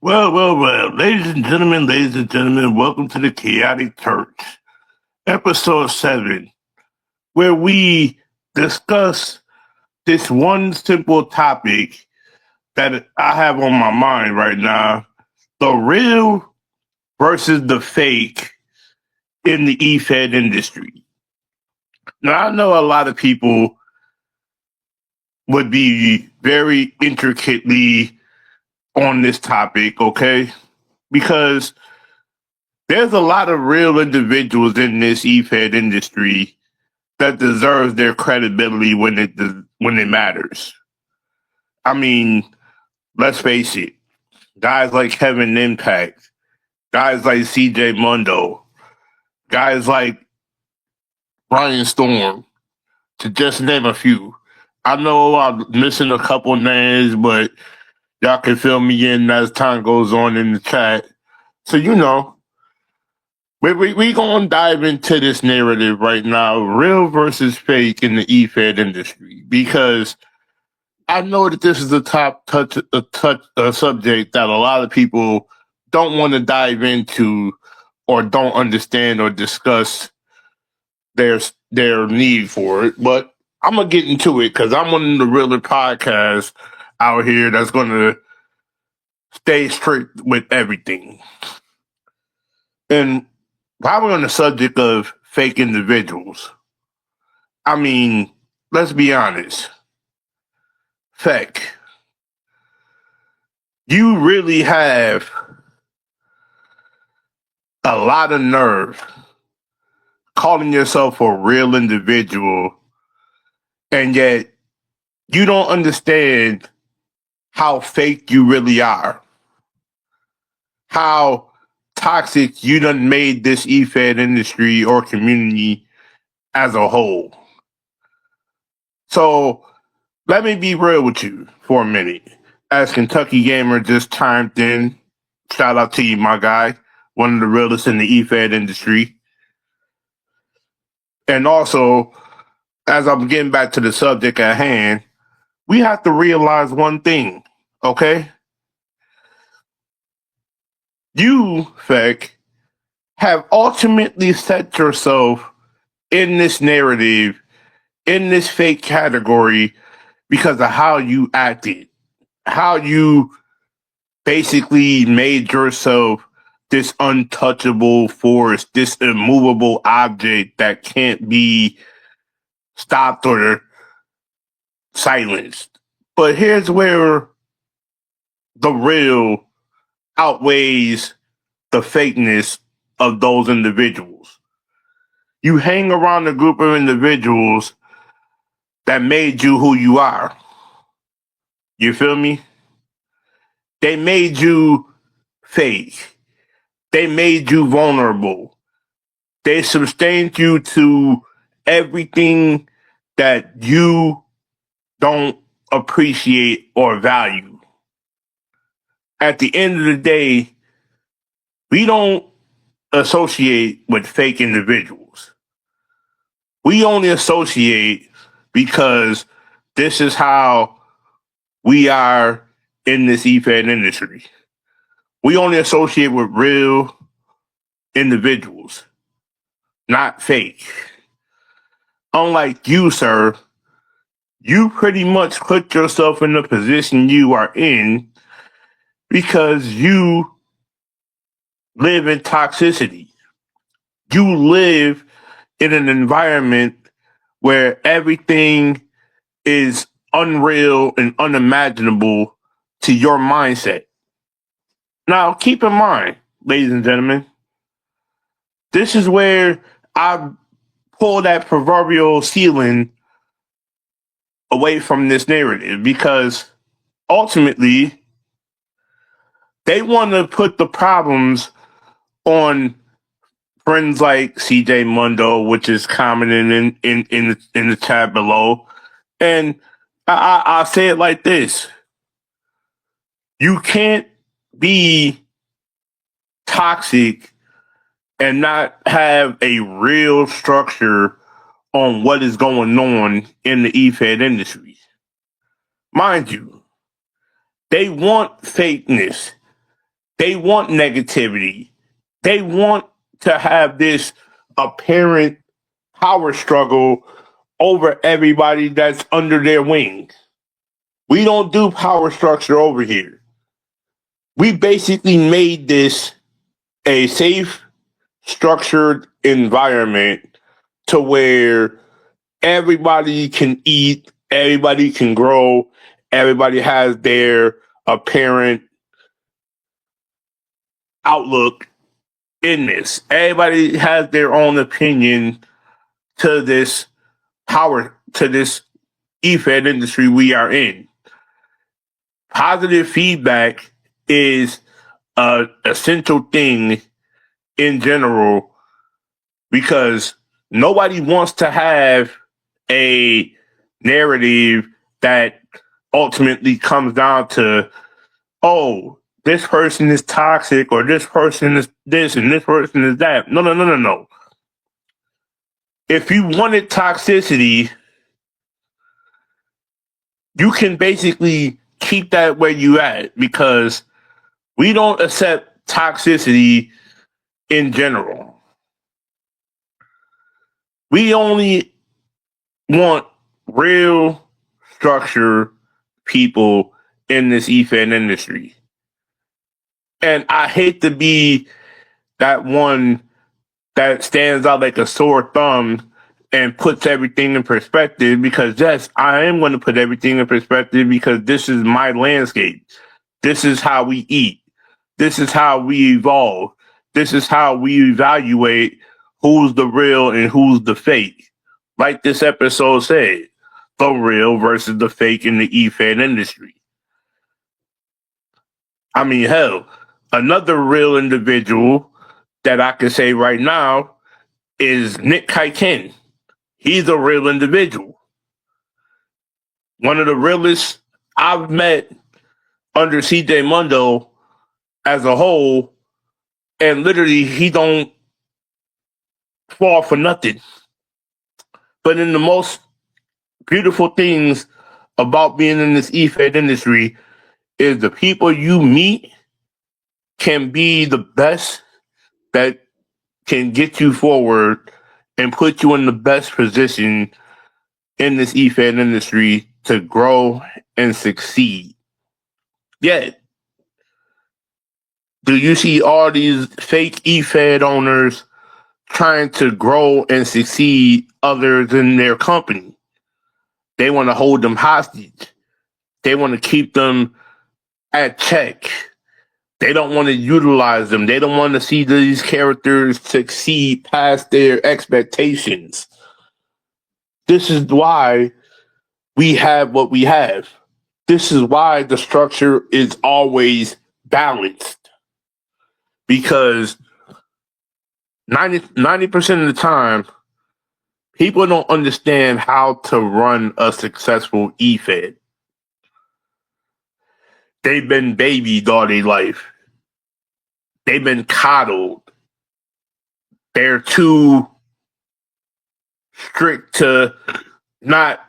Ladies and gentlemen, welcome to the Chaotic Church, episode 7, where we discuss this one simple topic that I have on my mind right now: the real versus the fake in the e-fed industry. Now, I know a lot of people would be very intricately on this topic, okay? Because there's a lot of real individuals in this e-fed industry that deserves their credibility when it matters. I mean, let's face it, guys like Kevin Impact, guys like CJ Mundo, guys like Ryan Storm, to just name a few. I know I'm missing a couple names, but y'all can fill me in as time goes on in the chat. So we gonna dive into this narrative right now, real versus fake in the e-fed industry, because I know that this is a subject that a lot of people don't want to dive into or don't understand or discuss their need for it. But I'm gonna get into it because I'm one of the realer podcasts out here that's gonna stay straight with everything. And while we're on the subject of fake individuals, I mean, let's be honest. Fake. You really have a lot of nerve calling yourself a real individual, and yet you don't understand how fake you really are. How toxic you done made this e-fed industry or community as a whole. So let me be real with you for a minute. As Kentucky Gamer just chimed in, shout out to you, my guy, one of the realest in the e-fed industry. And also, as I'm getting back to the subject at hand, we have to realize one thing, okay? You, Feck, have ultimately set yourself in this narrative, in this fake category, because of how you acted, how you basically made yourself this untouchable force, this immovable object that can't be stopped or silenced. But here's where the real outweighs the fakeness of those individuals. You hang around a group of individuals that made you who you are. You feel me? They made you fake. They made you vulnerable. They sustained you to everything that you don't appreciate or value. At the end of the day, we don't associate with fake individuals. We only associate because this is how we are in this e-fed industry. We only associate with real individuals, not fake. Unlike you, sir, you pretty much put yourself in the position you are in because you live in toxicity. You live in an environment where everything is unreal and unimaginable to your mindset. Now, keep in mind, ladies and gentlemen, this is where I pull that proverbial ceiling away from this narrative, because ultimately they want to put the problems on friends like CJ Mundo, which is commenting in the chat below. And I'll say it like this: you can't be toxic and not have a real structure on what is going on in the e-fed industry. Mind you, they want fakeness. They want negativity. They want to have this apparent power struggle over everybody that's under their wing. We don't do power structure over here. We basically made this a safe, structured environment to where everybody can eat, everybody can grow, everybody has their apparent outlook in this. Everybody has their own opinion to this to this EFED industry we are in. Positive feedback is a essential thing in general because nobody wants to have a narrative that ultimately comes down to, oh, this person is toxic or this person is this and this person is that. No. If you wanted toxicity, you can basically keep that where you at because we don't accept toxicity in general. We only want real structure people in this EFEN industry. And I hate to be that one that stands out like a sore thumb and puts everything in perspective because, yes, I am going to put everything in perspective because this is my landscape. This is how we eat. This is how we evolve. This is how we evaluate who's the real and who's the fake. Like this episode said, the real versus the fake in the EFED industry. I mean, hell, another real individual that I can say right now is Nick Khaotic. He's a real individual. One of the realest I've met under CJ Mundo as a whole, and literally he don't fall for nothing. But in the most beautiful things about being in this EFED industry is the people you meet can be the best that can get you forward and put you in the best position in this EFED industry to grow and succeed. Yet, do you see all these fake EFED owners trying to grow and succeed others in their company? They want to hold them hostage. They want to keep them at check. They don't want to utilize them. They don't want to see these characters succeed past their expectations. This is why we have what we have. This is why the structure is always balanced. Because 90% of the time, people don't understand how to run a successful EFED. They've been babied all their life. They've been coddled. They're too strict to not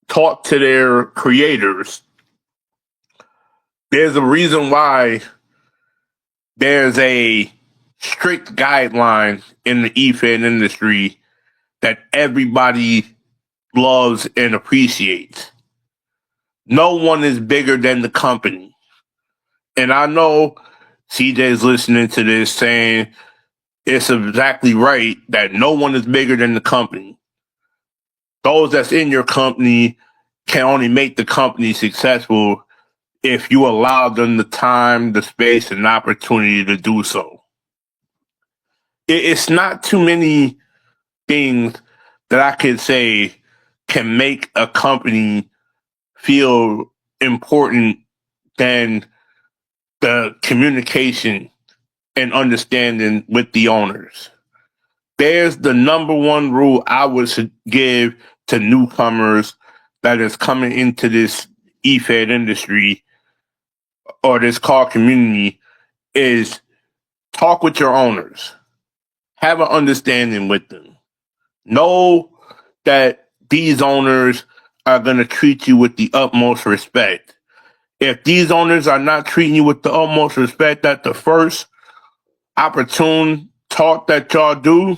talk to their creators. There's a reason why there's a strict guideline in the EFED industry that everybody loves and appreciates. No one is bigger than the company. And I know CJ's listening to this saying it's exactly right that no one is bigger than the company. Those that's in your company can only make the company successful if you allow them the time, the space, and opportunity to do so. It's not too many things that I could say can make a company feel important than the communication and understanding with the owners. There's the number one rule I would give to newcomers that is coming into this EFED industry or this car community is talk with your owners. Have an understanding with them. Know that these owners are going to treat you with the utmost respect. If these owners are not treating you with the utmost respect at the first opportune talk that y'all do,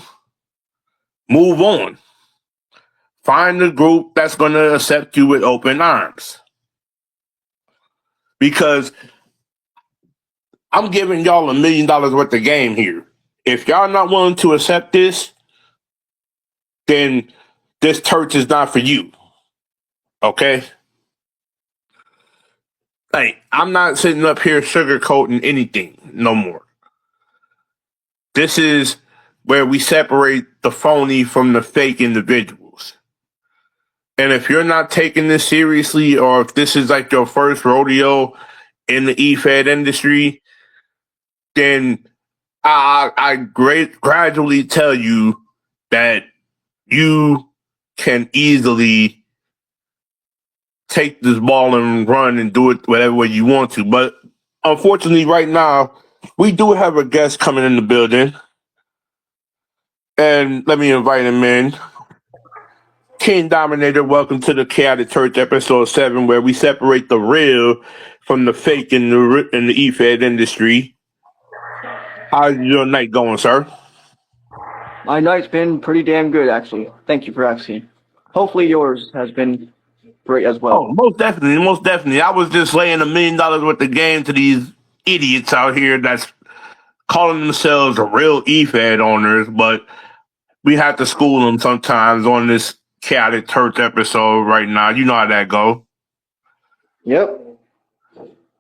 move on. Find a group that's going to accept you with open arms. Because I'm giving y'all $1 million worth of game here. If y'all not willing to accept this, then this church is not for you. Okay? Like, I'm not sitting up here sugarcoating anything no more. This is where we separate the phony from the fake individuals. And if you're not taking this seriously, or if this is like your first rodeo in the e-fed industry, then I gradually tell you that you can easily take this ball and run and do it whatever way you want to. But unfortunately, right now, we do have a guest coming in the building. And let me invite him in. King Dominator, welcome to the Chaotic Church, episode 7, where we separate the real from the fake in the e-fed industry. How's your night going, sir? My night's been pretty damn good, actually. Thank you for asking. Hopefully yours has been great as well. Oh, most definitely, most definitely. I was just laying $1 million worth of game to these idiots out here that's calling themselves real e-fed owners, but we have to school them sometimes on this Chaotic Church episode right now. You know how that go. Yep.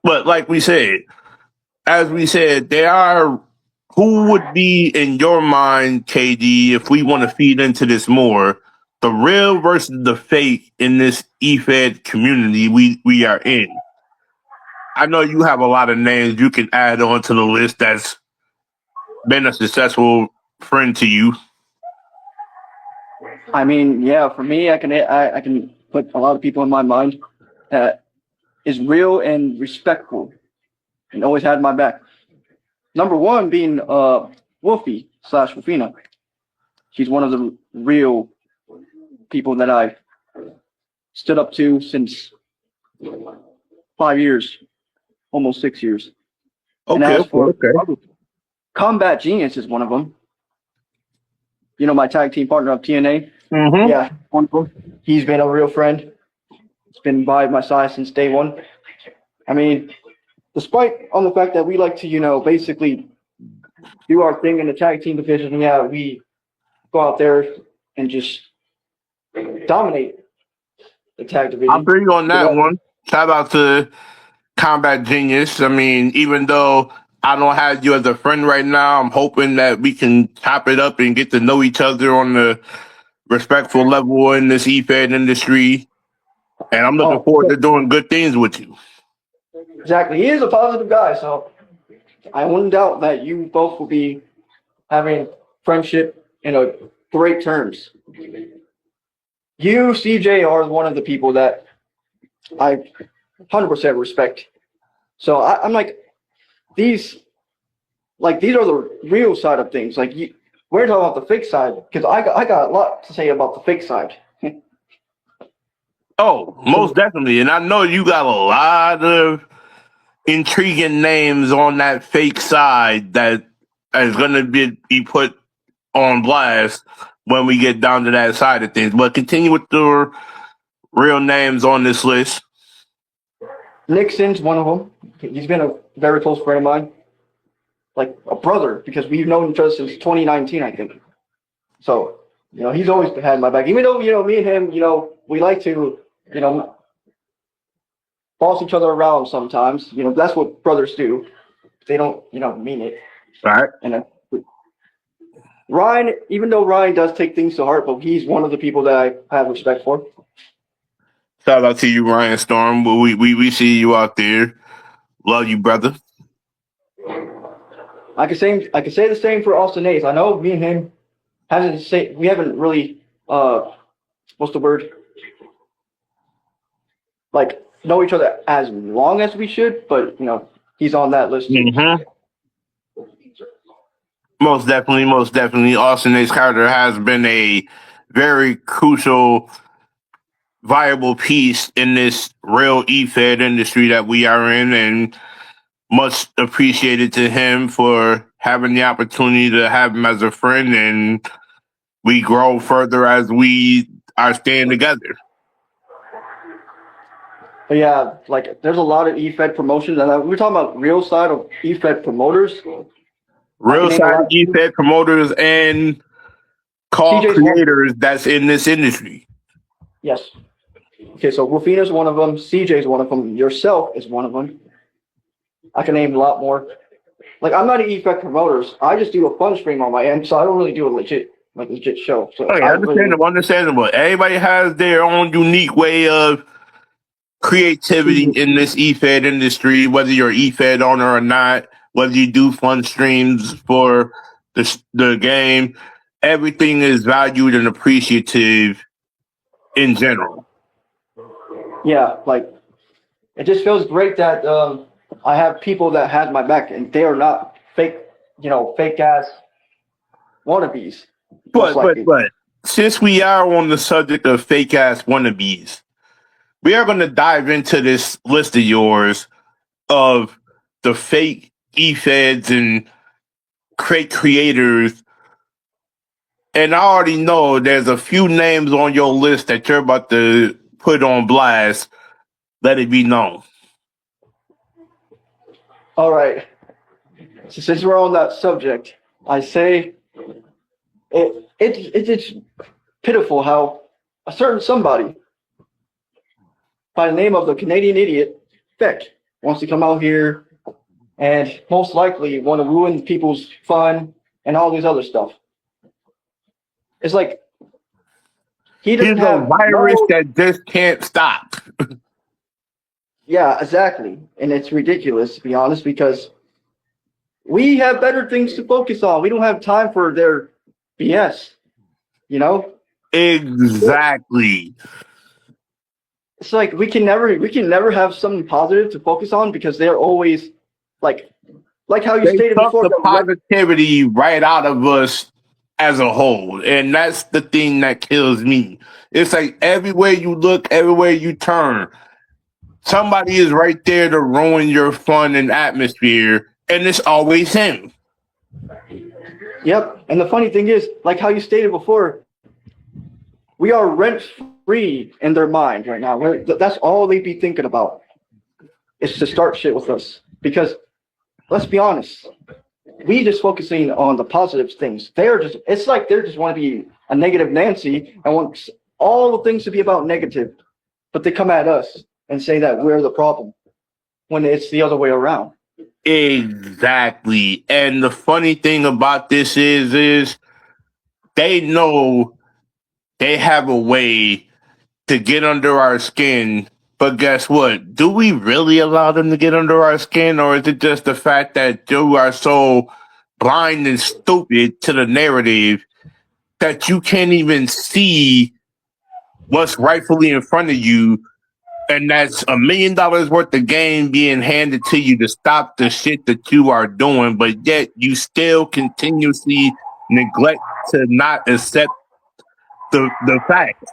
But like we said, as we said, there are who would be in your mind, KD, if we want to feed into this more, the real versus the fake in this e-fed community we are in. I know you have a lot of names you can add on to the list that's been a successful friend to you. I mean, yeah, for me, I can put a lot of people in my mind that is real and respectful and always had my back. Number one being Wolfie / Wolfina. She's one of the real people that I've stood up to since 5 years, almost 6 years. And as for Combat Genius is one of them. You know, my tag team partner of TNA. Mm-hmm. Yeah, one of them. He's been a real friend. He's been by my side since day one. I mean, despite on the fact that we like to, you know, basically do our thing in the tag team division, yeah, we go out there and just dominate the tag division. I'll bring you on that one. Shout out to Combat Genius. I mean, even though I don't have you as a friend right now, I'm hoping that we can chop it up and get to know each other on the respectful level in this e-fed industry. And I'm looking forward to doing good things with you. Exactly. He is a positive guy, so I wouldn't doubt that you both will be having friendship in a great terms. You, CJ, are one of the people that I 100% respect. So I'm like, these are the real side of things. Like, we're talking about the fake side, because I got a lot to say about the fake side. Oh, most definitely. And I know you got a lot of intriguing names on that fake side that is going to be put on blast when we get down to that side of things. But continue with the real names on this list. Nixon's one of them. He's been a very close friend of mine, like a brother, because we've known each other since 2019, I think. So, you know, he's always had my back. Even though, you know, me and him, you know, we like to, you know, boss each other around sometimes. You know, that's what brothers do. They don't, you know, mean it. Right. And Ryan, even though Ryan does take things to heart, but he's one of the people that I have respect for. Shout out to you, Ryan Storm. We see you out there. Love you, brother. I could say the same for Austin Hayes. I know me and him we haven't really what's the word? Like, know each other as long as we should, but you know, he's on that list too. Mm-hmm. Most definitely. Austin Hayes Carter has been a very crucial viable piece in this real e-fed industry that we are in, and much appreciated to him for having the opportunity to have him as a friend, and we grow further as we are staying together. But yeah, like there's a lot of e-fed promotions, and we're talking about real side of e-fed promoters. I can Real name a side lot. of e-fed promoters and call CJ's one. creators that's in this industry. Yes. Okay, so Rufina's one of them. CJ's one of them. Yourself is one of them. I can name a lot more. Like I'm not an e-fed promoters. I just do a fun stream on my end, so I don't really do a legit show. So Okay, I really understandable. Everybody has their own unique way of creativity in this e-fed industry, whether you're e-fed owner or not, whether you do fun streams for the game. Everything is valued and appreciative in general. yeah, like it just feels great that I have people that have my back, and they are not fake, fake ass wannabes. Most likely. But since we are on the subject of fake ass wannabes, we are going to dive into this list of yours of the fake e-feds and creators. And I already know there's a few names on your list that you're about to put on blast. Let it be known. All right. So since we're on that subject, I say it's pitiful how a certain somebody by the name of the Canadian idiot Beck wants to come out here and most likely want to ruin people's fun and all this other stuff. It's like he He's doesn't a have virus no. that just can't stop. Yeah, exactly, and it's ridiculous to be honest because we have better things to focus on. We don't have time for their BS. You know, Exactly. it's like we can never have something positive to focus on because they're always like how you They stated suck before. the positivity right out of us as a whole. And that's the thing that kills me. It's like everywhere you look, everywhere you turn, somebody is right there to ruin your fun and atmosphere. And it's always him. Yep, and the funny thing is, like how you stated before, we are rent free in their mind right now. That's all they be thinking about is to start shit with us. Because let's be honest, we just focusing on the positive things. It's like they just want to be a negative Nancy and want all the things to be about negative, but they come at us and say that we're the problem when it's the other way around. Exactly. And the funny thing about this is they know they have a way to get under our skin. But guess what? Do we really allow them to get under our skin? Or is it just the fact that you are so blind and stupid to the narrative that you can't even see what's rightfully in front of you? And that's $1 million worth of game being handed to you to stop the shit that you are doing, but yet you still continuously neglect to not accept the facts.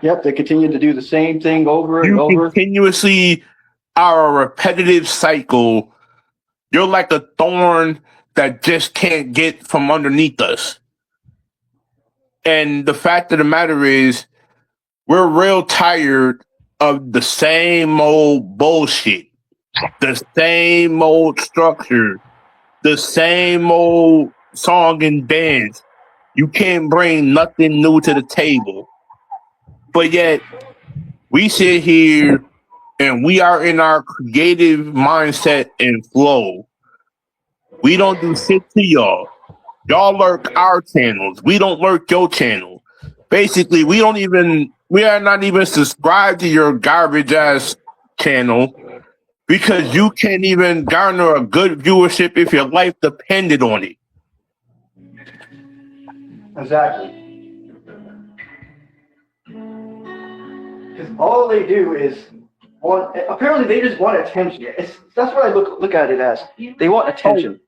Yep, they continue to do the same thing over and You over. continuously are a repetitive cycle. You're like a thorn that just can't get from underneath us. And the fact of the matter is, we're real tired of the same old bullshit, the same old structure, the same old song and dance. You can't bring nothing new to the table. But yet, we sit here and we are in our creative mindset and flow. We don't do shit to y'all. Y'all lurk our channels. We don't lurk your channel. Basically, we are not even subscribed to your garbage ass channel because you can't even garner a good viewership if your life depended on it. Exactly. Because all they do is want. Apparently, they just want attention. That's what I look at it as. They want attention.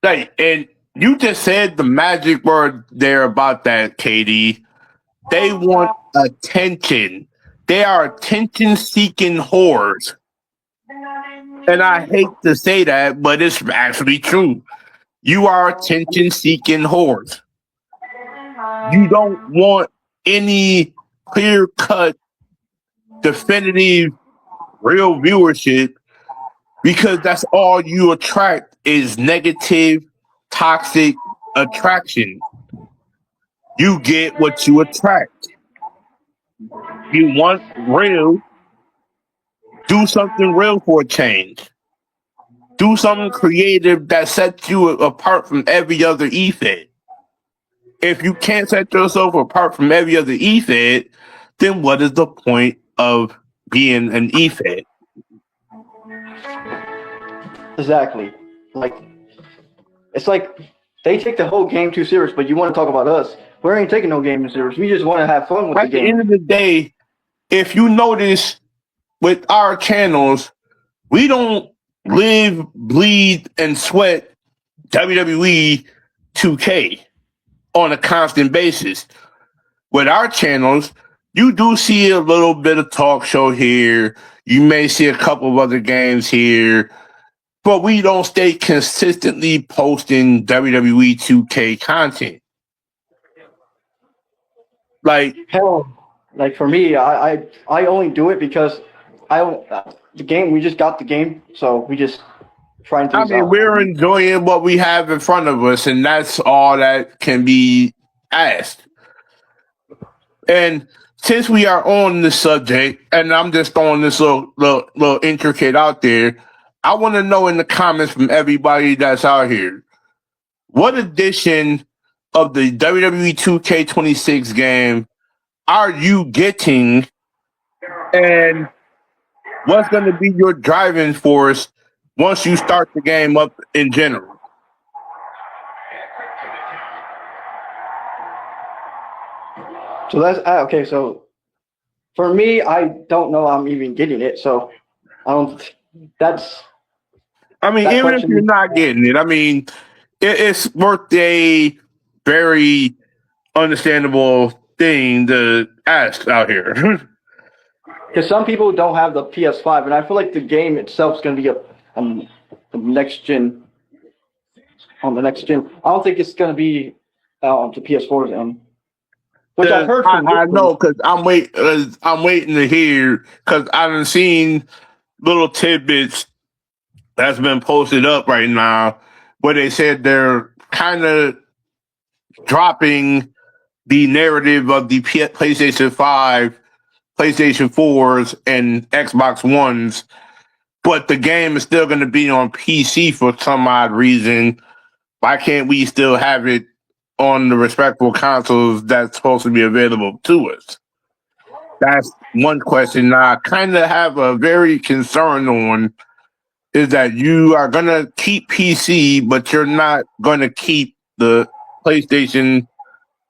Like, and you just said the magic word there about that, Katie. They want attention. They are attention seeking whores. And I hate to say that, but it's actually true. You are attention seeking whores. You don't want any clear cut, definitive, real viewership because that's all you attract is negative, toxic attraction. You get what you attract. You want real, do something real for a change. Do something creative that sets you apart from every other e-fed. If you can't set yourself apart from every other e-fed, then what is the point of being an e-fed? Exactly. Like it's like they take the whole game too serious, but you want to talk about us. We ain't taking no game too serious. We just want to have fun with the At the end game. of the day, if you notice with our channels, we don't live, bleed, and sweat WWE 2K on a constant basis. With our channels, you do see a little bit of talk show here. You may see a couple of other games here, but we don't stay consistently posting WWE 2K content. Like, Hell, like for me, I only do it because I don't the game. We just got the game, so we just trying I things mean, out. we're enjoying what we have in front of us, and that's all that can be asked. And since we are on the subject, and I'm just throwing this little intricate out there, I want to know in the comments from everybody that's out here, what edition of the WWE 2K26 game are you getting, and what's going to be your driving force once you start the game up in general? So that's okay. So for me, I don't know I'm even getting it. So I don't. That's I mean, that even if you're question. not getting it, I mean, it's worth a very understandable thing to ask out here. Because some people don't have the PS5, and I feel like the game itself is going to be um, the next gen on the next gen. I don't think it's going to be on the PS4's end, which I've 'Cause heard from I whispers. know because I'm waiting to hear because I've seen little tidbits that's been posted up right now where they said they're kind of dropping the narrative of the PlayStation 5, PlayStation 4s, and Xbox Ones, but the game is still going to be on PC for some odd reason. Why can't we still have it on the respectable consoles that's supposed to be available to us? That's one question I kind of have a very concern on is that you are going to keep PC, but you're not going to keep the PlayStation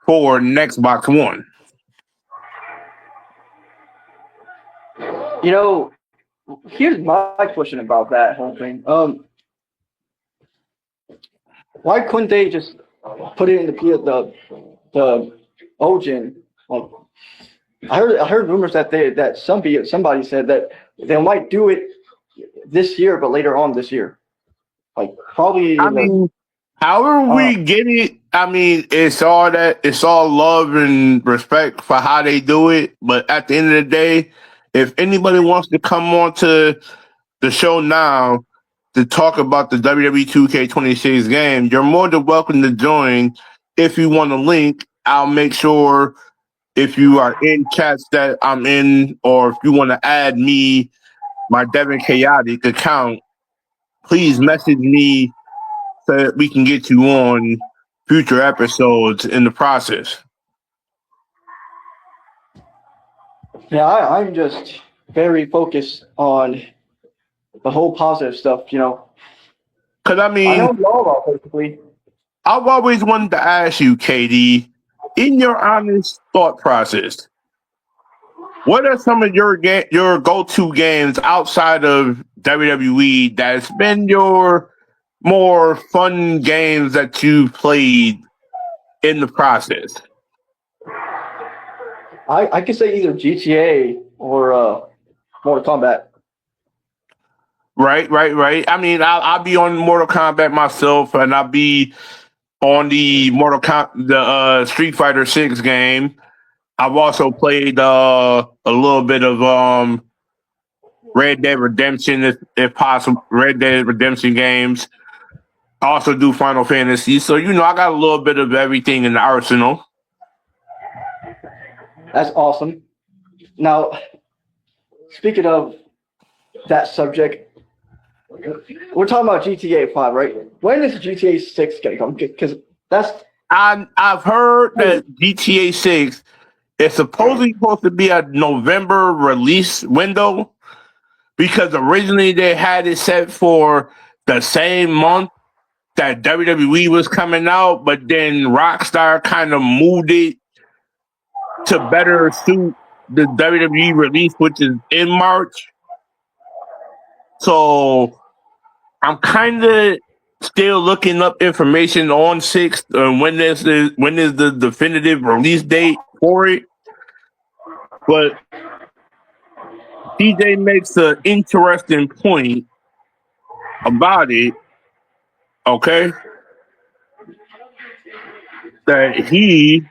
4 and Xbox One. You know, here's my question about that whole thing. Why couldn't they just put it in the old gen? Like, I heard rumors that somebody said that they might do it this year, but later on this year, like probably I in the mean, however uh, we get it, I mean, it's all love and respect for how they do it. But at the end of the day, if anybody wants to come on to the show now to talk about the WWE 2K26 game, you're more than welcome to join. If you want a link, I'll make sure if you are in chats that I'm in, or if you want to add me, my Devin Chaotic account, please message me so that we can get you on future episodes in the process. yeah, I'm just very focused on the whole positive stuff. Because, I I mean, know y'all are basically. I've always wanted to ask you, Katie, in your honest thought process, what are some of your go-to games outside of WWE that's been your more fun games that you've played in the process? I could say either GTA or Mortal Kombat. Right. I mean, I'll be on Mortal Kombat myself, and I'll be on the Street Fighter 6 game. I've also played a little bit of Red Dead Redemption, if possible, Red Dead Redemption games. I also do Final Fantasy, so I got a little bit of everything in the arsenal. That's awesome. Now, speaking of that subject, we're talking about GTA 5, right? When is GTA 6 gonna come? Because that's I've heard that GTA 6 is supposed to be a November release window because originally they had it set for the same month that WWE was coming out, but then Rockstar kind of moved it to better suit the WWE release, which is in March. So I'm kind of still looking up information on 6th when is the definitive release date for it. But DJ makes an interesting point about it. Okay, that he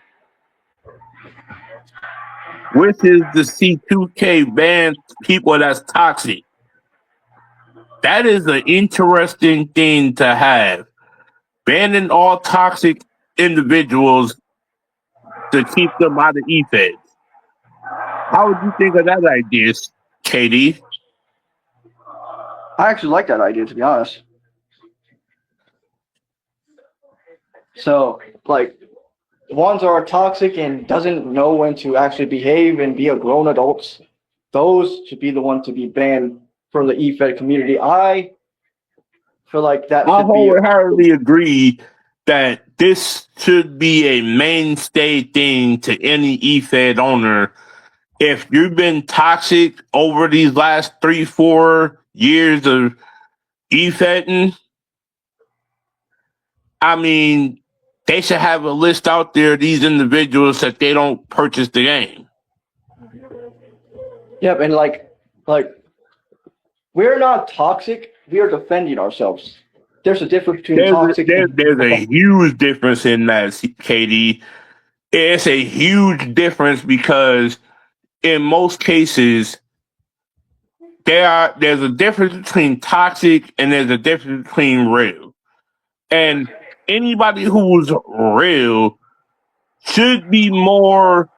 wishes to see 2K ban people that's toxic. That is an interesting thing to have. Banning all toxic individuals to keep them out of EFED. How would you think of that idea, Katie? I actually like that idea, to be honest. So, like, ones that are toxic and doesn't know when to actually behave and be a grown adults, those should be the ones to be banned from the EFED community. I feel like that I should be. wholeheartedly agree that this should be a mainstay thing to any EFED owner. If you've been toxic over these last 3-4 years of EFEDing, I mean, they should have a list out there of these individuals that they don't purchase the game. Yep, and like we're not toxic. We are defending ourselves. There's a difference between toxic. There's a huge difference in that, Katie. It's a huge difference because in most cases, there's a difference between toxic and there's a difference between real. And anybody who's real should be more.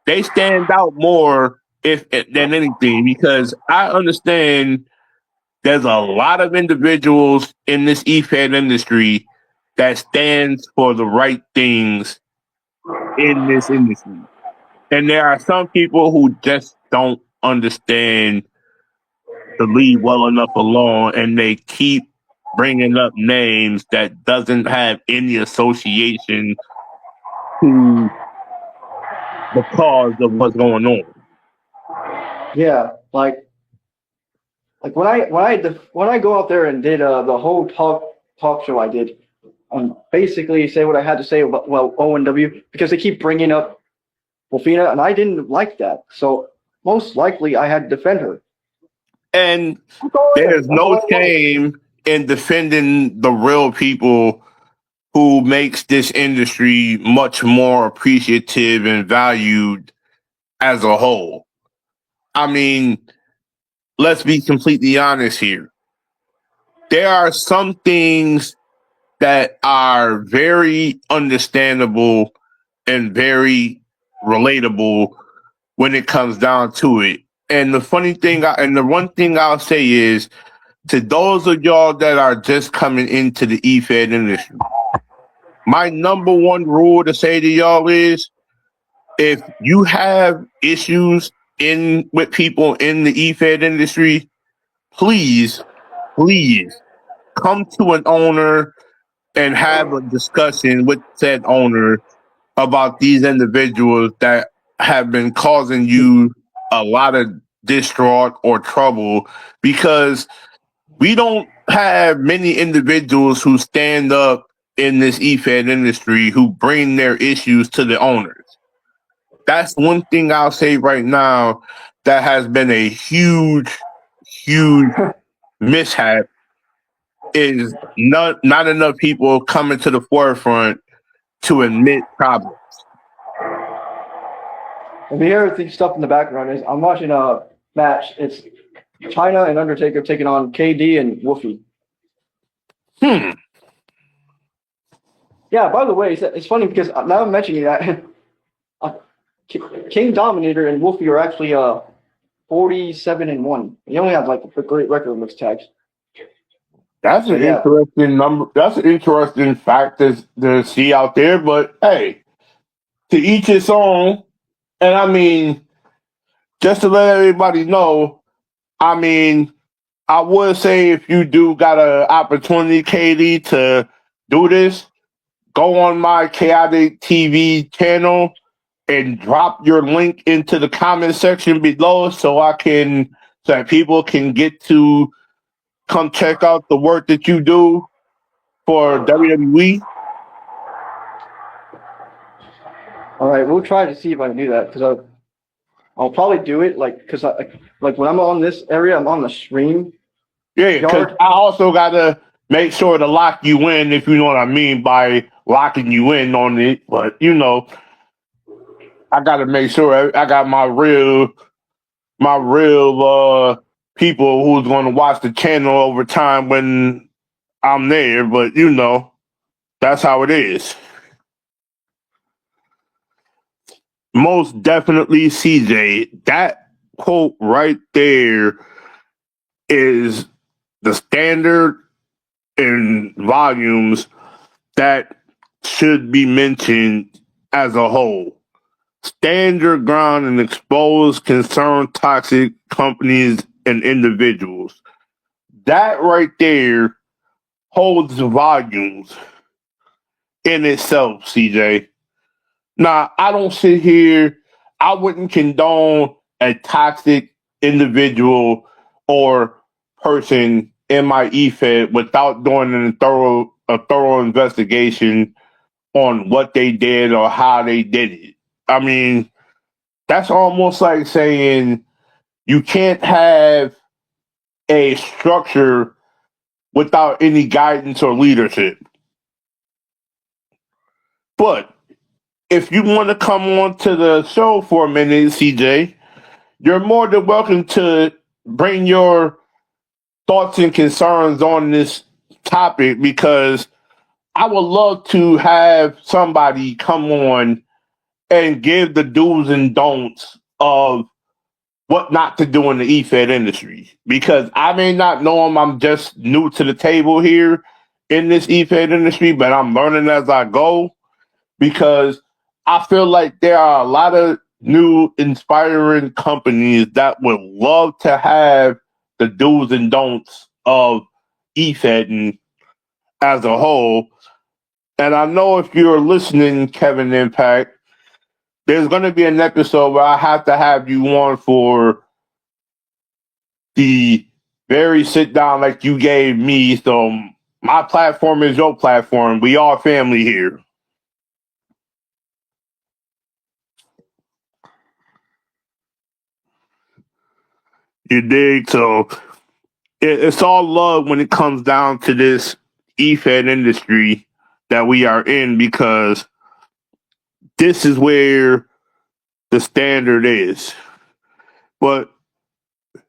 They stand out more than anything because I understand there's a lot of individuals in this EFED industry that stands for the right things in this industry. And there are some people who just don't understand the leave well enough alone, and they keep bringing up names that doesn't have any association to the cause of what's going on. Yeah, like when I go out there and did the whole talk show I did, basically say what I had to say about ONW because they keep bringing up Wolfina, and I didn't like that. So most likely I had to defend her. And there's no shame in defending the real people who makes this industry much more appreciative and valued as a whole. I mean, let's be completely honest here. There are some things that are very understandable and very relatable when it comes down to it. And the one thing I'll say is to those of y'all that are just coming into the EFED industry, my number one rule to say to y'all is if you have issues with people in the EFED industry, please come to an owner and have a discussion with said owner about these individuals that have been causing you a lot of distraught or trouble, because we don't have many individuals who stand up in this EFED industry who bring their issues to the owners. That's one thing I'll say right now that has been a huge mishap is not enough people coming to the forefront to admit problems. If you hear the stuff in the background, is I'm watching a match. It's China and Undertaker taking on KD and Wolfie. Hmm. Yeah. By the way, it's funny because now I'm mentioning that uh, King Dominator and Wolfie are actually 47-1. He only have like a great record of mixed tags. That's So an yeah. interesting number. That's an interesting fact to see out there. But hey, to each his own. And I mean, just to let everybody know, I mean, I would say if you do got an opportunity, Katie, to do this, go on my Chaotic TV channel and drop your link into the comment section below so that people can get to come check out the work that you do for WWE. All right, we'll try to see if I can do that because I'll probably do it because like when I'm on this area, I'm on the stream Yeah, because yard. I also gotta make sure to lock you in, if you know what I mean by locking you in on it. But I gotta make sure I got my real people who's gonna watch the channel over time when I'm there. But that's how it is. Most definitely, CJ. That quote right there is the standard in volumes that should be mentioned as a whole. Stand your ground and expose concerned toxic companies and individuals. That right there holds volumes in itself, CJ. Now, I don't sit here, I wouldn't condone a toxic individual or person in my EFED without doing a thorough investigation on what they did or how they did it. I mean, that's almost like saying you can't have a structure without any guidance or leadership. But if you want to come on to the show for a minute, CJ, you're more than welcome to bring your thoughts and concerns on this topic because I would love to have somebody come on and give the do's and don'ts of what not to do in the EFED industry because I may not know them. I'm just new to the table here in this EFED industry, but I'm learning as I go because I feel like there are a lot of new inspiring companies that would love to have the do's and don'ts of EFED as a whole. And I know if you're listening, Kevin Impact, there's going to be an episode where I have to have you on for the very sit down like you gave me. So my platform is your platform. We all family here. You dig? So it's all love when it comes down to this EFED industry that we are in because this is where the standard is. But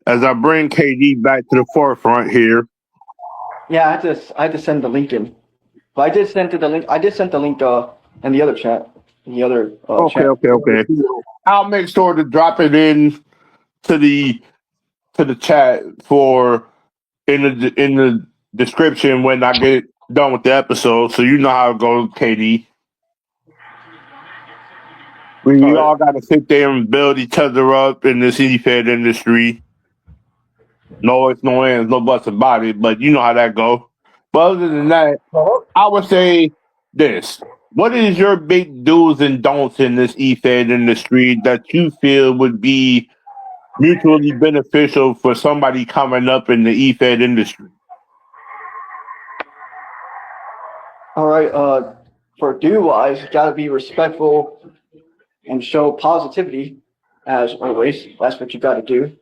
as I bring KD back to the forefront here. Yeah, I had to send the link in. But I did send to the link. I did send the link in the other chat, in the other Okay, chat. okay, okay. I'll make sure to drop it in to the to the chat for in the description when I get done with the episode, so you know how it goes, KD. All We right. all got to sit there and build each other up in this fed industry. No it's no ends, no buts about it, but you know how that go. But other than that, I would say this. What is your big do's and don'ts in this fed industry that you feel would be mutually beneficial for somebody coming up in the fed industry? All right. For do wise, gotta be respectful and show positivity, as always. That's what you got to do.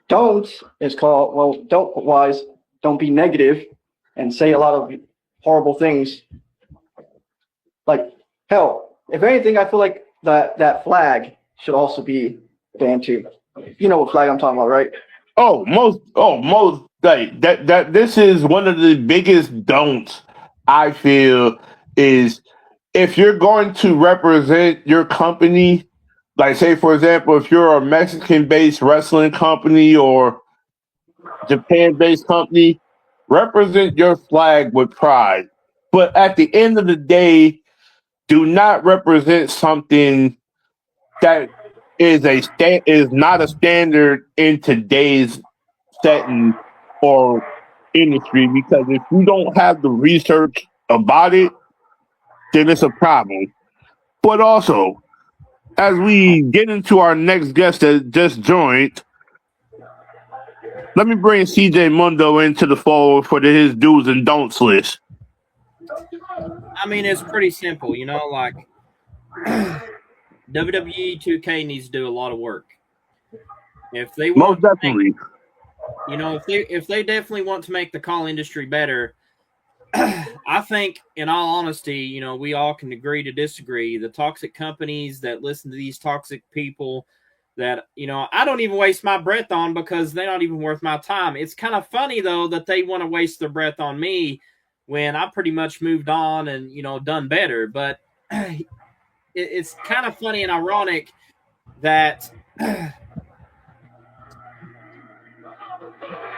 Don't is called, well, don't wise, don't be negative and say a lot of horrible things. Like, hell, if anything, I feel like that flag should also be banned too. You know what flag I'm talking about, right? Most like that this is one of the biggest don'ts I feel is if you're going to represent your company, like say for example, if you're a Mexican based wrestling company or Japan based company, represent your flag with pride. But at the end of the day, do not represent something that is not a standard in today's setting or industry, because if you don't have the research about it, then it's a problem. But also, as we get into our next guest that just joined, let me bring CJ Mundo into the fold for his do's and don'ts list. I mean, it's pretty simple, like WWE 2K needs to do a lot of work. If they Most want to make, definitely. if they definitely want to make the call industry better, I think, in all honesty, we all can agree to disagree. The toxic companies that listen to these toxic people that, I don't even waste my breath on because they're not even worth my time. It's kind of funny, though, that they want to waste their breath on me when I pretty much moved on and, done better. But it's kind of funny and ironic that they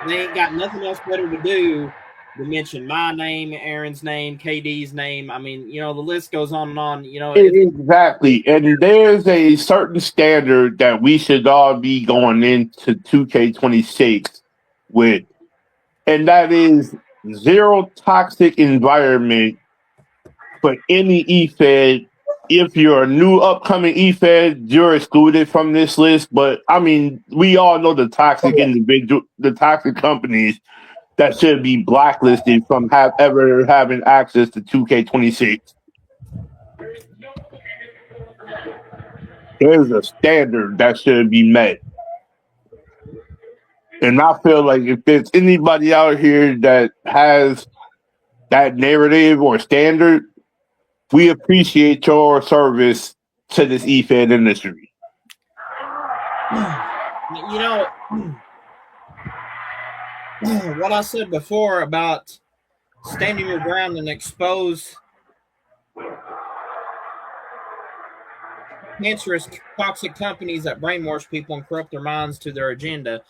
ain't got nothing else better to do to mention my name, Aaron's name, KD's name. I mean, the list goes on and on. Exactly. And there's a certain standard that we should all be going into 2K26 with, and that is zero toxic environment for any eFed. If you're a new upcoming eFed, you're excluded from this list. But I mean, we all know the toxic companies that should be blacklisted from ever having access to 2K26. There's a standard that should be met. And I feel like if there's anybody out here that has that narrative or standard, we appreciate your service to this eFed industry. What I said before about standing your ground and expose cancerous, toxic companies that brainwash people and corrupt their minds to their agenda.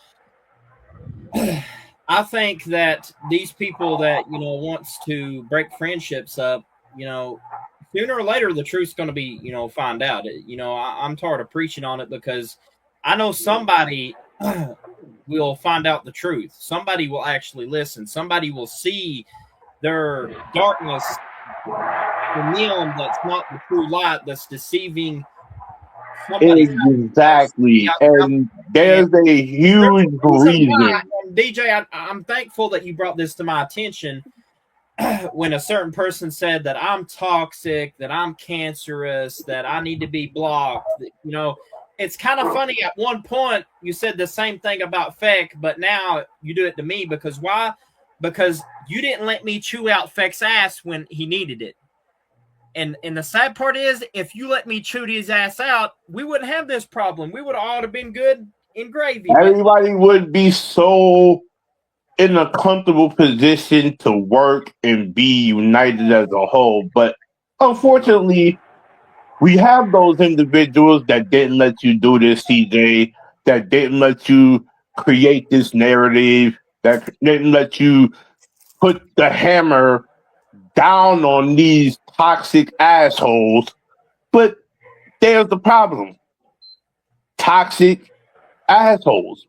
I think that these people that wants to break friendships up, sooner or later the truth's going to be find out. I'm tired of preaching on it because I know somebody will find out the truth. Somebody will actually listen. Somebody will see their darkness, the neon that's not the true light that's deceiving somebody. Exactly. And there's a huge reason. DJ, I'm thankful that you brought this to my attention when a certain person said that I'm toxic, that I'm cancerous, that I need to be blocked. It's kind of funny. At one point, you said the same thing about Feck, but now you do it to me because why? Because you didn't let me chew out Feck's ass when he needed it. And the sad part is, if you let me chew his ass out, we wouldn't have this problem. We would all have been good in gravy. Everybody would be so in a comfortable position to work and be united as a whole. But unfortunately, we have those individuals that didn't let you do this, CJ, that didn't let you create this narrative, that didn't let you put the hammer down on these toxic assholes. But there's the problem. Toxic assholes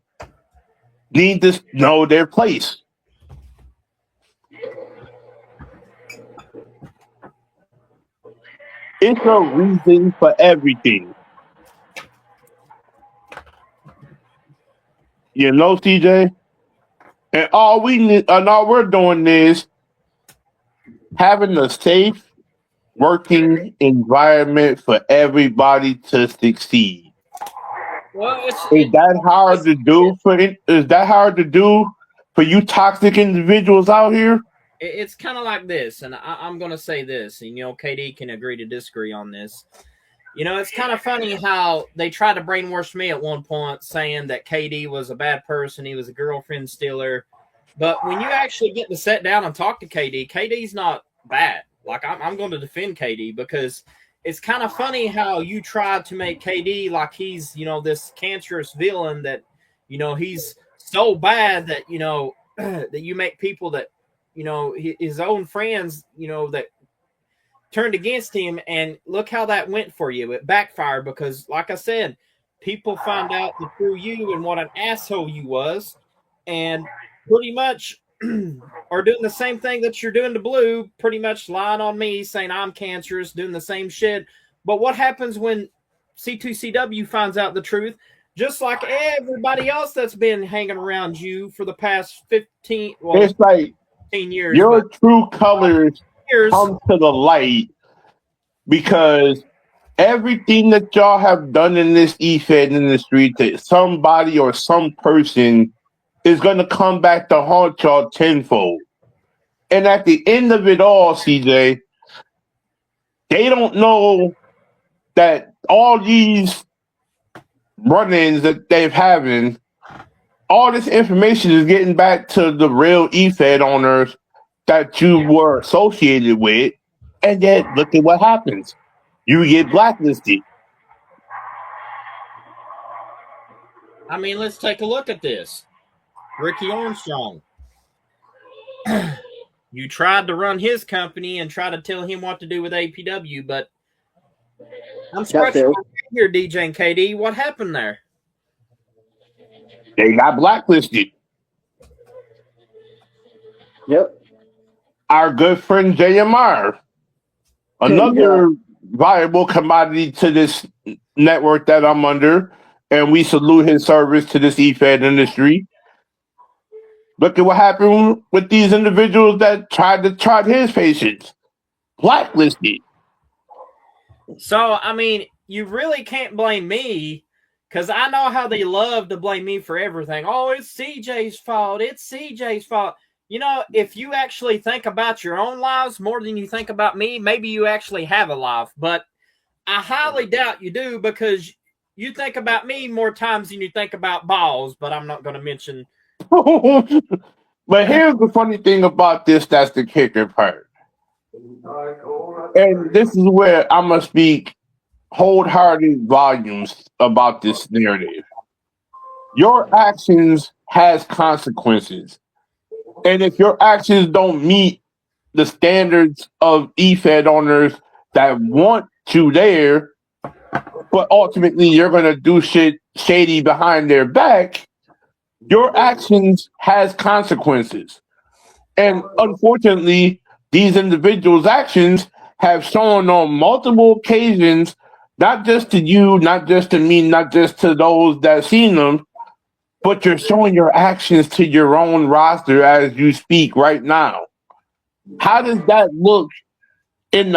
need to know their place. It's a reason for everything. CJ? And all we're doing is having a safe working environment for everybody to succeed. Well, Is that hard to do for you toxic individuals out here? it's kind of like this, and I'm going to say this, and KD can agree to disagree on this. It's kind of funny how they tried to brainwash me at one point, saying that KD was a bad person, he was a girlfriend stealer. But when you actually get to sit down and talk to KD, KD's not bad. Like I'm going to defend KD because it's kind of funny how you try to make KD like he's this cancerous villain that he's so bad that that you make people that his own friends that turned against him, and look how that went for you. It backfired because, like I said, people found out the true you and what an asshole you was, and pretty much are doing the same thing that you're doing to Blue, pretty much lying on me, saying I'm cancerous, doing the same shit. But what happens when C2CW finds out the truth? Just like everybody else that's been hanging around you for the past 15, well, It's like 15 years. your true colors come to the light because everything that y'all have done in this E-Fed industry to somebody or some person is going to come back to haunt y'all tenfold. And at the end of it all, CJ, they don't know that all these run-ins that they're having, all this information is getting back to the real E-Fed owners that you were associated with, and yet look at what happens. You get blacklisted. I mean, let's take a look at this. Ricky Armstrong. You tried to run his company and try to tell him what to do with APW, but I'm scratching my head here, DJ and KD. What happened there? They got blacklisted. Yep. Our good friend JMR, another viable commodity to this network that I'm under, and we salute his service to this E-Fed industry. Look at what happened with these individuals that tried to trot his patients. Blacklisted. So, I mean, you really can't blame me because I know how they love to blame me for everything. Oh, it's CJ's fault. It's CJ's fault. If you actually think about your own lives more than you think about me, maybe you actually have a life. But I highly doubt you do because you think about me more times than you think about balls. But I'm not going to mention. But here's the funny thing about this, that's the kicker part. And this is where I'm going to speak wholehearted volumes about this narrative. Your actions has consequences. And if your actions don't meet the standards of E-Fed owners that want you there, but ultimately you're going to do shit shady behind their back, your actions has consequences. And unfortunately, these individuals' actions have shown on multiple occasions, not just to you, not just to me, not just to those that seen them, but you're showing your actions to your own roster as you speak right now. How does that look in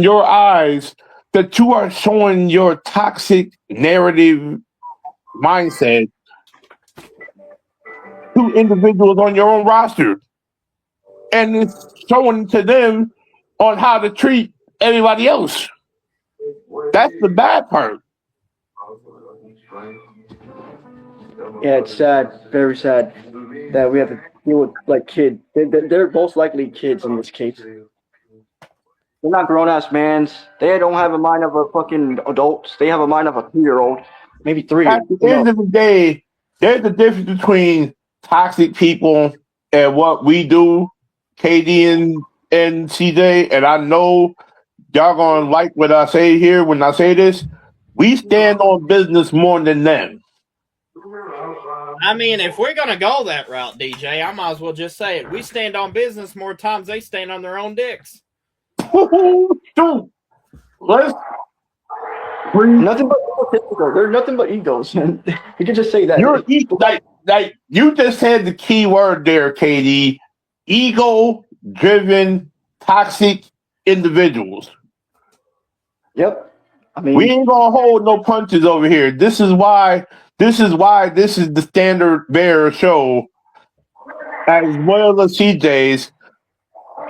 your eyes that you are showing your toxic narrative mindset to individuals on your own roster? And it's showing to them on how to treat everybody else. That's the bad part. Yeah, it's sad, very sad that we have to deal with like kids. They're most likely kids in this case. They're not grown ass mans. They don't have a mind of a fucking adults. They have a mind of a 2-year-old, maybe 3. At the end of the day, there's a difference between toxic people and what we do, KD and CJ. And I know y'all gonna like what I say here when I say this. We stand on business more than them. I mean, if we're going to go that route, DJ, I might as well just say it. We stand on business more times they stand on their own dicks. Dude, let's nothing but egos. They're nothing but egos. You can just say that. You're like you just said the key word there, KD. Ego-driven, toxic individuals. Yep. I We mean, ain't gonna hold no punches over here. This is why. This is why this is the standard bearer show, as well as CJ's.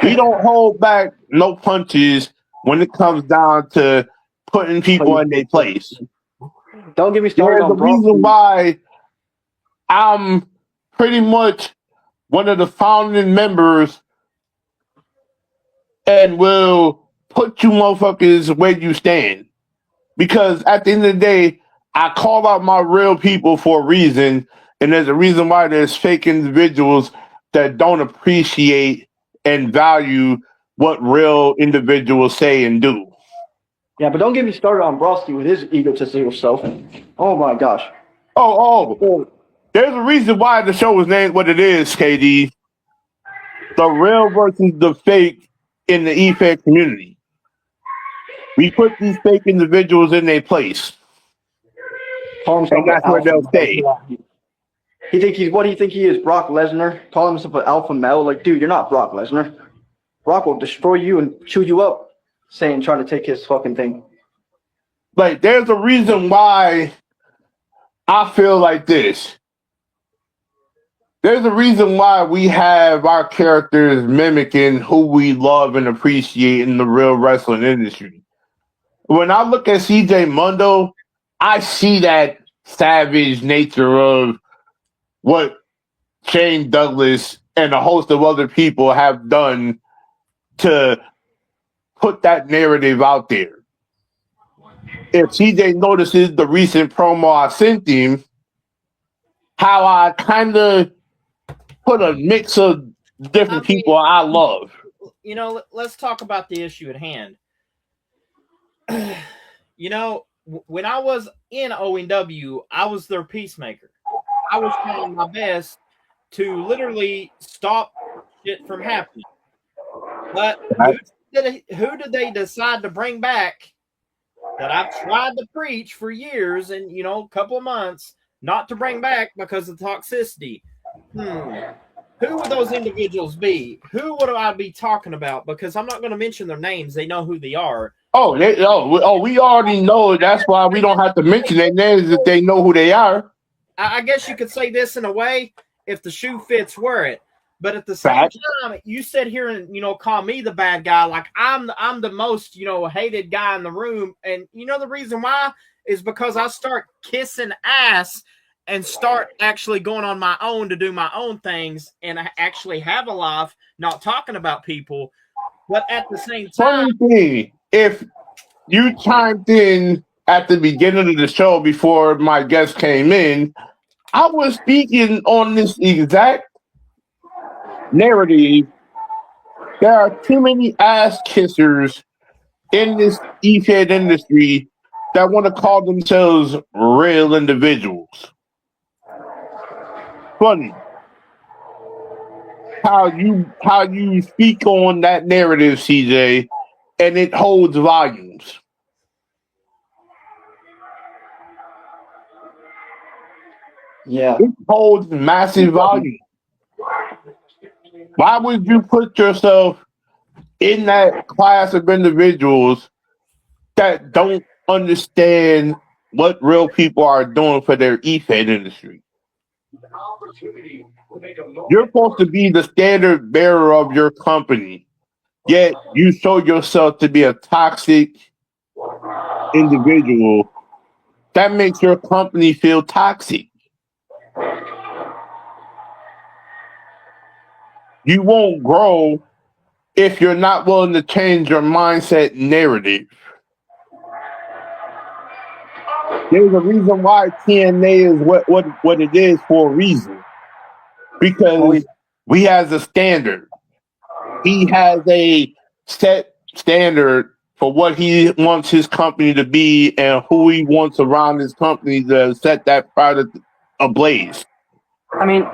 We don't hold back no punches when it comes down to putting people in their place. don't get me started There's a on reason Broski. why I'm pretty much one of the founding members and will put you motherfuckers where you stand. Because at the end of the day, I call out my real people for a reason, and there's a reason why there's fake individuals that don't appreciate and value what real individuals say and do. Yeah, but don't get me started on Broski with his egotistical self. Oh my gosh. Oh, there's a reason why the show was named what it is, KD. The real versus the fake in the EFED community. We put these fake individuals in their place, Call himself and an that's where alpha they'll stay. male. He think he's what he think he is, Brock Lesnar. Calling himself an alpha male. Like, dude, you're not Brock Lesnar. Brock will destroy you and chew you up, saying trying to take his fucking thing. Like, there's a reason why I feel like this. There's a reason why we have our characters mimicking who we love and appreciate in the real wrestling industry. When I look at CJ Mundo, I see that savage nature of what Shane Douglas and a host of other people have done to put that narrative out there. If CJ notices the recent promo I sent him, how I kind of put a mix of different people I love. You know, let's talk about the issue at hand. You know, when I was in ONW, I was their peacemaker. I was trying my best to literally stop shit from happening. But who did they decide to bring back that I've tried to preach for years and, you know, a couple of months not to bring back because of toxicity? Who would those individuals be? Who would I be talking about? Because I'm not going to mention their names. They know who they are. We already know. That's why we don't have to mention their names if they know who they are. I guess you could say this in a way: if the shoe fits, wear it. But at the same time, you sit here and, you know, call me the bad guy, like I'm the most, you know, hated guy in the room. And you know the reason why is because I start kissing ass and start actually going on my own to do my own things, and I actually have a life, not talking about people. But at the same time, funny thing, if you chimed in at the beginning of the show before my guest came in, I was speaking on this exact narrative. There are too many ass kissers in this EFED industry that want to call themselves real individuals. Funny how you speak on that narrative, CJ, and it holds volumes. Yeah. It holds massive volume. Why would you put yourself in that class of individuals that don't understand what real people are doing for their EFED industry? You're supposed to be the standard bearer of your company, yet you show yourself to be a toxic individual. That makes your company feel toxic. You won't grow if you're not willing to change your mindset narrative. There's a reason why TNA is what it is for a reason. Because we has a standard. He has a set standard for what he wants his company to be and who he wants around his company to set that product ablaze. I mean,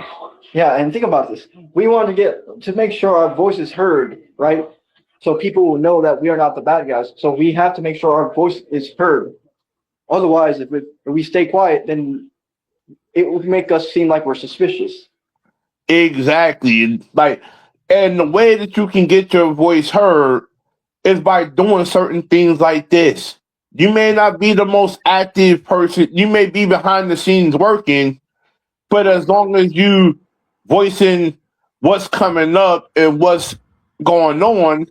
yeah, and think about this. We want to make sure our voice is heard, right? So people will know that we are not the bad guys. So we have to make sure our voice is heard. Otherwise, if we stay quiet, then it would make us seem like we're suspicious. Exactly. And the way that you can get your voice heard is by doing certain things like this. You may not be the most active person. You may be behind the scenes working, but as long as you voicing what's coming up and what's going on,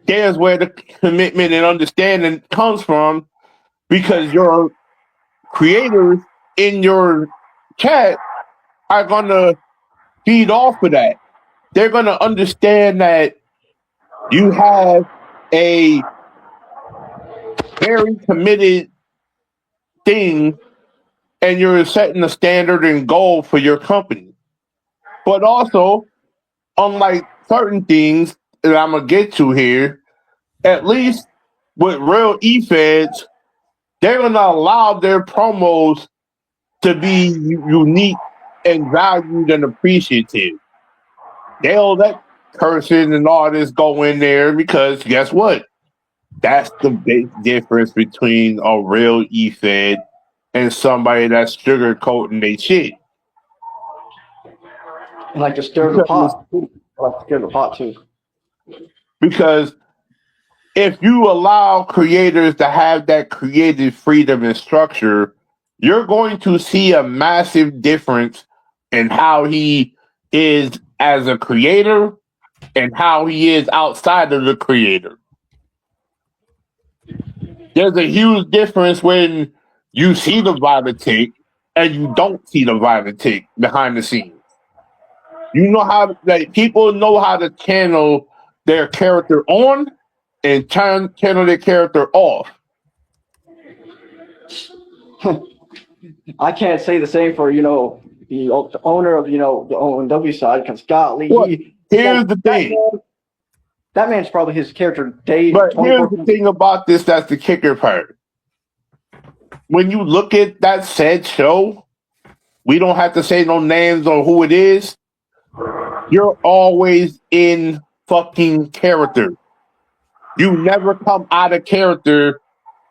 there's where the commitment and understanding comes from, because your creators in your chat are gonna feed off of that. They're gonna understand that you have a very committed thing and you're setting a standard and goal for your company. But also, unlike certain things that I'm gonna get to here, at least with real e-feds, they're gonna allow their promos to be unique and valued and appreciative. They'll let cursing and all this go in there because guess what? That's the big difference between a real e-fed and somebody that's sugarcoating their shit. And like to stir the pot. I like to stir the pot too. Because if you allow creators to have that creative freedom and structure, you're going to see a massive difference in how he is as a creator and how he is outside of the creator. There's a huge difference when you see the violent tick and you don't see the violent tick behind the scenes. You know how, like, people know how to channel their character on and channel their character off. I can't say the same for, the owner of, the ONW side, because golly, Well, here's the thing. That man's probably his character But here's the thing about this that's the kicker part. When you look at that said show, we don't have to say no names or who it is. You're always in fucking character. You never come out of character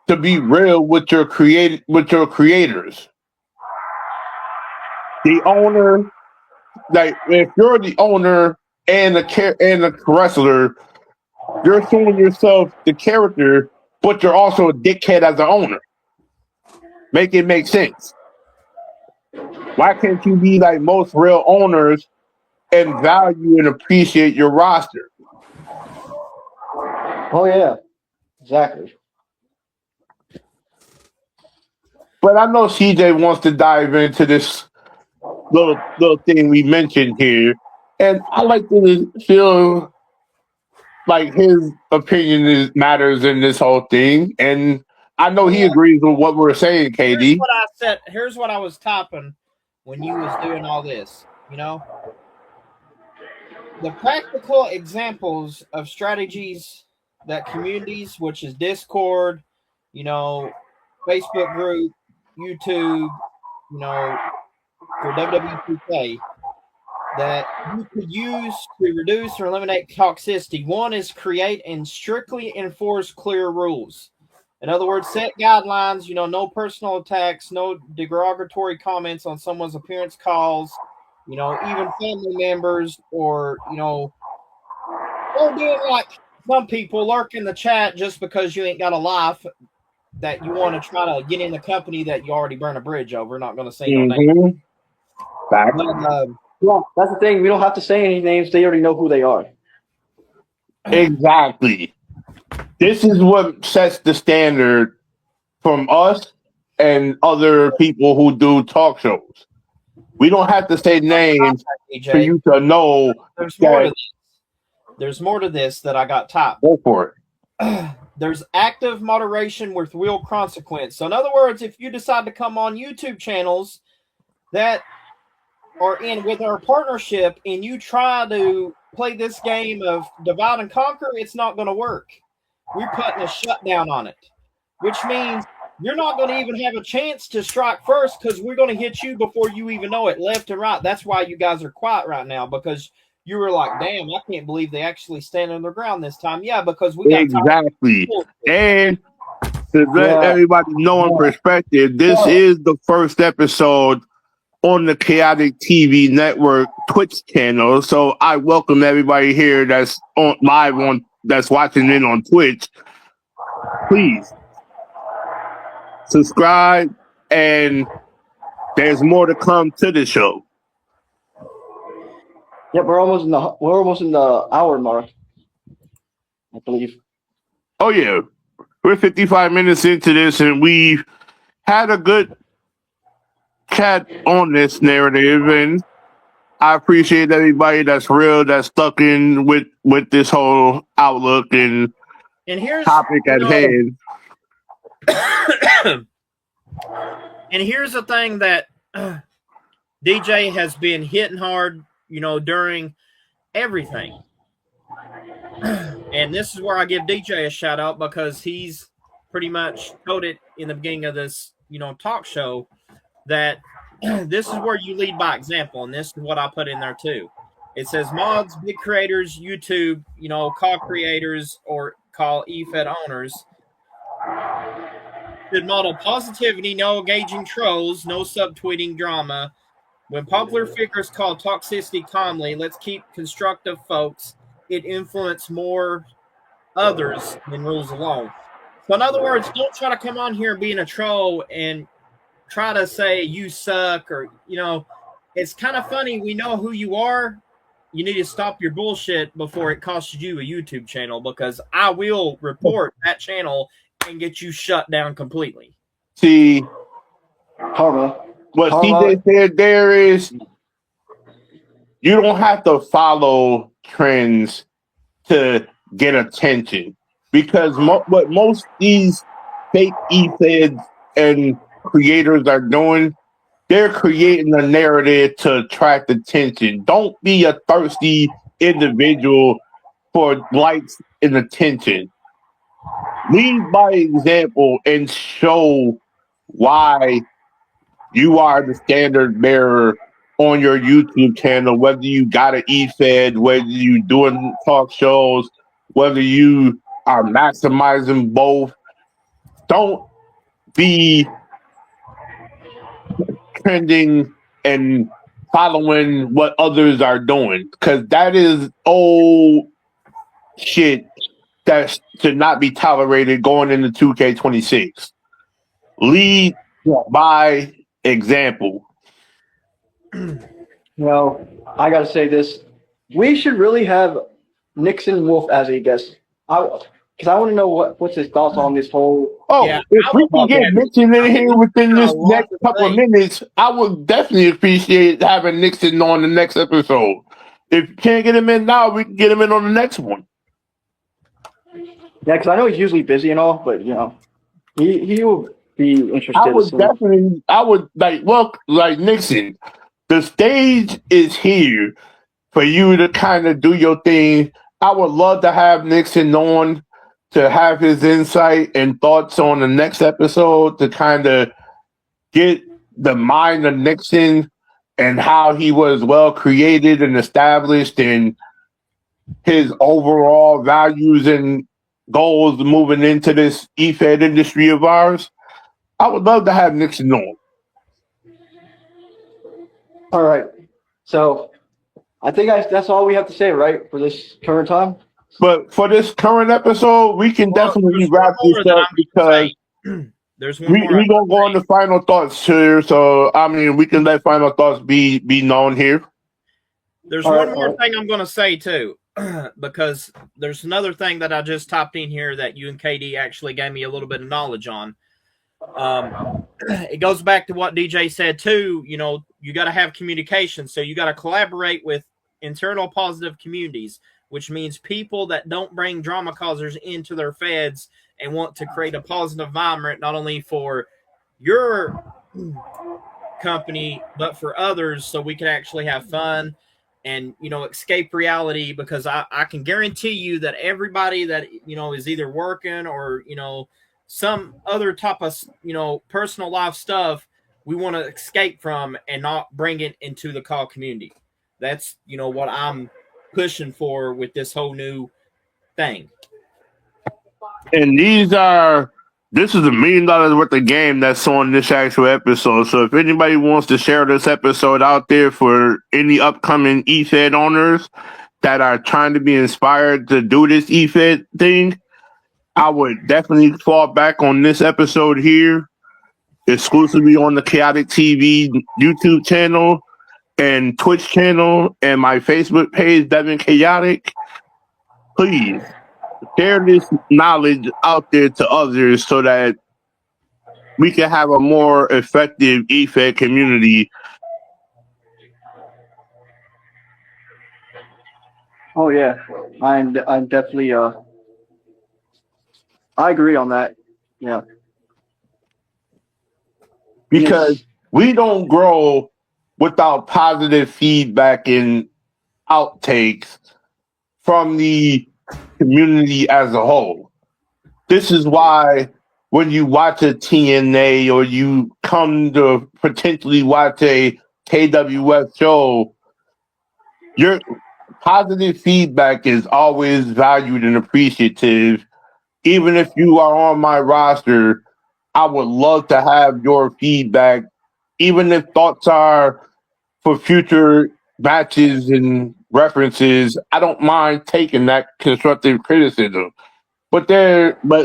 to be real with your creators. The owner, like, if you're the owner and the wrestler, you're showing yourself the character, but you're also a dickhead as an owner. Make it make sense. Why can't you be like most real owners and value and appreciate your roster? Oh yeah, exactly. But I know CJ wants to dive into this little thing we mentioned here, and I like to feel like his opinion matters in this whole thing, and I know he agrees with what we're saying, KD. Here's what I said. Here's what I was typing when you was doing all this. The practical examples of strategies that communities, which is Discord, Facebook group, YouTube, for WWE2K, that you could use to reduce or eliminate toxicity. One is create and strictly enforce clear rules. In other words, set guidelines, no personal attacks, no derogatory comments on someone's appearance calls, even family members, or, or doing like some people lurk in the chat just because you ain't got a life that you want to try to get in the company that you already burn a bridge over. Not going to say no name. But, yeah, that's the thing. We don't have to say any names. They already know who they are. Exactly. This is what sets the standard from us and other people who do talk shows. We don't have to say names for you to know. There's more to this that I got typed. Go for it. There's active moderation with real consequence. So in other words, if you decide to come on YouTube channels that are in with our partnership and you try to play this game of divide and conquer, it's not going to work. We're putting a shutdown on it, which means you're not going to even have a chance to strike first because we're going to hit you before you even know it, left and right. That's why you guys are quiet right now, because you were like, damn, I can't believe they actually stand on their ground this time. Yeah, because we got exactly. And to let everybody know in perspective, this is the first episode on the Khaotic TV network Twitch channel. So I welcome everybody here that's on live that's watching in on Twitch. please subscribe, and there's more to come to the show. Yep, we're almost in the hour mark, I believe. Oh yeah, we're 55 minutes into this, and we've had a good chat on this narrative, and I appreciate everybody that's real, that's stuck in with this whole outlook and here's topic at hand. And here's the thing that DJ has been hitting hard, during everything. And this is where I give DJ a shout out, because he's pretty much told it in the beginning of this, talk show, that this is where you lead by example. And this is what I put in there too. It says mods, big creators, YouTube, call creators or call eFed owners should model positivity, no engaging trolls, no subtweeting drama. When popular figures call toxicity calmly, let's keep constructive, folks. It influences more others than rules alone. So in other words, don't try to come on here being a troll and try to say you suck, or it's kind of funny. We know who you are. You need to stop your bullshit before it costs you a YouTube channel, because I will report that channel and get you shut down completely. See, Karma. what CJ said there is, you don't have to follow trends to get attention, because what most these fake e-feds and creators are doing, they're creating a narrative to attract attention. Don't be a thirsty individual for likes and attention. Lead by example and show why you are the standard bearer on your YouTube channel, whether you got an e-fed, whether you doing talk shows, whether you are maximizing both. Don't be trending and following what others are doing, because that is old shit that should not be tolerated going into 2K26. Lead by example. Well, I gotta say this. We should really have Nixon Wolf as a guest. Because I want to know what's his thoughts on this whole. If we can get Nixon in here within this next couple of minutes, I would definitely appreciate having Nixon on the next episode. If you can't get him in now, we can get him in on the next one. Yeah, because I know he's usually busy and all, but he will be interested. I would like Nixon. The stage is here for you to kind of do your thing. I would love to have Nixon on to have his insight and thoughts on the next episode, to kind of get the mind of Nixon and how he was well created and established, and his overall values and goals moving into this e-fed industry of ours. I would love to have Nixon on. All right. So I think that's all we have to say, right, for this current time? But for this current episode, we can definitely wrap this up, because there's one more. We're going to go on to final thoughts here. So, I mean, we can let final thoughts be known here. There's one more thing I'm going to say, too, because there's another thing that I just typed in here that you and KD actually gave me a little bit of knowledge on. It goes back to what DJ said, too. You got to have communication. So you got to collaborate with internal positive communities, which means people that don't bring drama causers into their feds and want to create a positive environment, not only for your company, but for others, so we can actually have fun and, escape reality. Because I can guarantee you that everybody that, is either working or, some other type of, personal life stuff we want to escape from and not bring it into the call community. That's, what I'm pushing for with this whole new thing. And this is $1 million worth of game that's on this actual episode. So if anybody wants to share this episode out there for any upcoming eFed owners that are trying to be inspired to do this eFed thing, I would definitely fall back on this episode here, exclusively on the Chaotic TV YouTube channel and Twitch channel and my Facebook page, Devin Chaotic. Please share this knowledge out there to others so that we can have a more effective EFED community. Oh yeah, I'm definitely I agree on that. Yeah, Because we don't grow without positive feedback and outtakes from the community as a whole. This is why when you watch a TNA or you come to potentially watch a KWF show, your positive feedback is always valued and appreciative. Even if you are on my roster, I would love to have your feedback, even if thoughts are for future matches and references. I don't mind taking that constructive criticism. But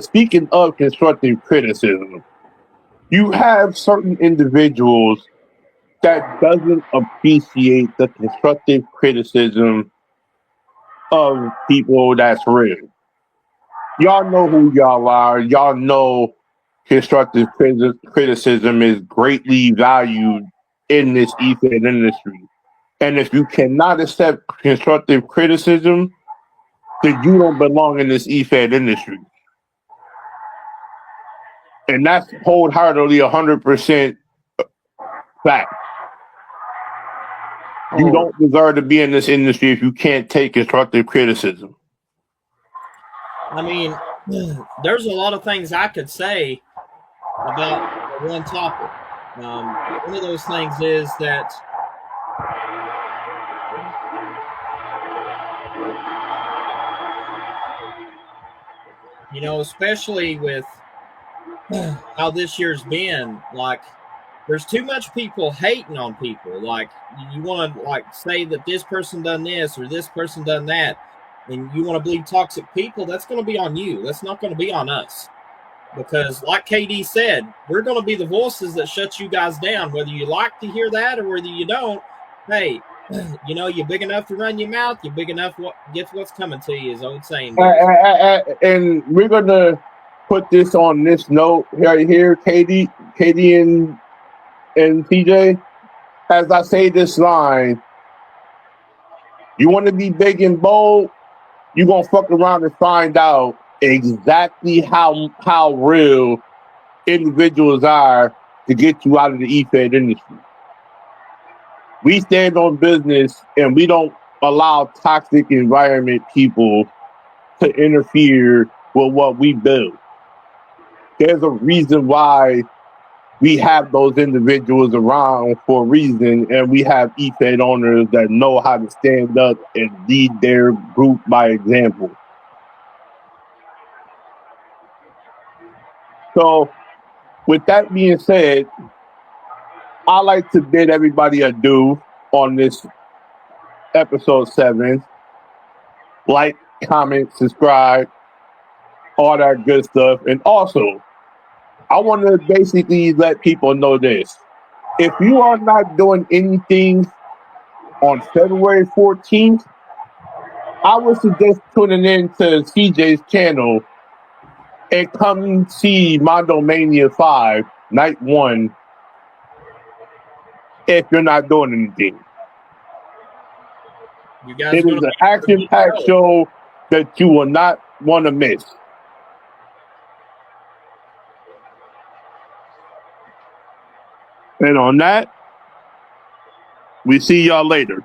speaking of constructive criticism, you have certain individuals that doesn't appreciate the constructive criticism of people that's real. Y'all know who y'all are. Y'all know constructive criticism is greatly valued in this EFED industry. And if you cannot accept constructive criticism, then you don't belong in this EFED industry. And that's wholeheartedly 100% fact. You don't deserve to be in this industry if you can't take constructive criticism. I mean, there's a lot of things I could say about one topic. One of those things is that especially with how this year's been, like there's too much people hating on people. Like you want to say that this person done this or this person done that, and you want to believe toxic people. That's going to be on you. That's not going to be on us. Because like KD said, we're going to be the voices that shut you guys down, whether you like to hear that or whether you don't. Hey, you're big enough to run your mouth. You're big enough to get what's coming to you, is old saying. And we're going to put this on this note right here, KD and TJ. As I say this line, you want to be big and bold, you're going to fuck around and find out exactly how real individuals are to get you out of the EFED industry. We stand on business and we don't allow toxic environment people to interfere with what we build. There's a reason why we have those individuals around for a reason, and we have EFED owners that know how to stand up and lead their group by example. So, with that being said, I like to bid everybody adieu on this episode 7. Like, comment, subscribe, all that good stuff. And also, I want to basically let people know this. If you are not doing anything on February 14th, I would suggest tuning in to CJ's channel and come see Mondo Mania 5, Night 1, if you're not doing anything. It is an action-packed show that you will not want to miss. And on that, we see y'all later.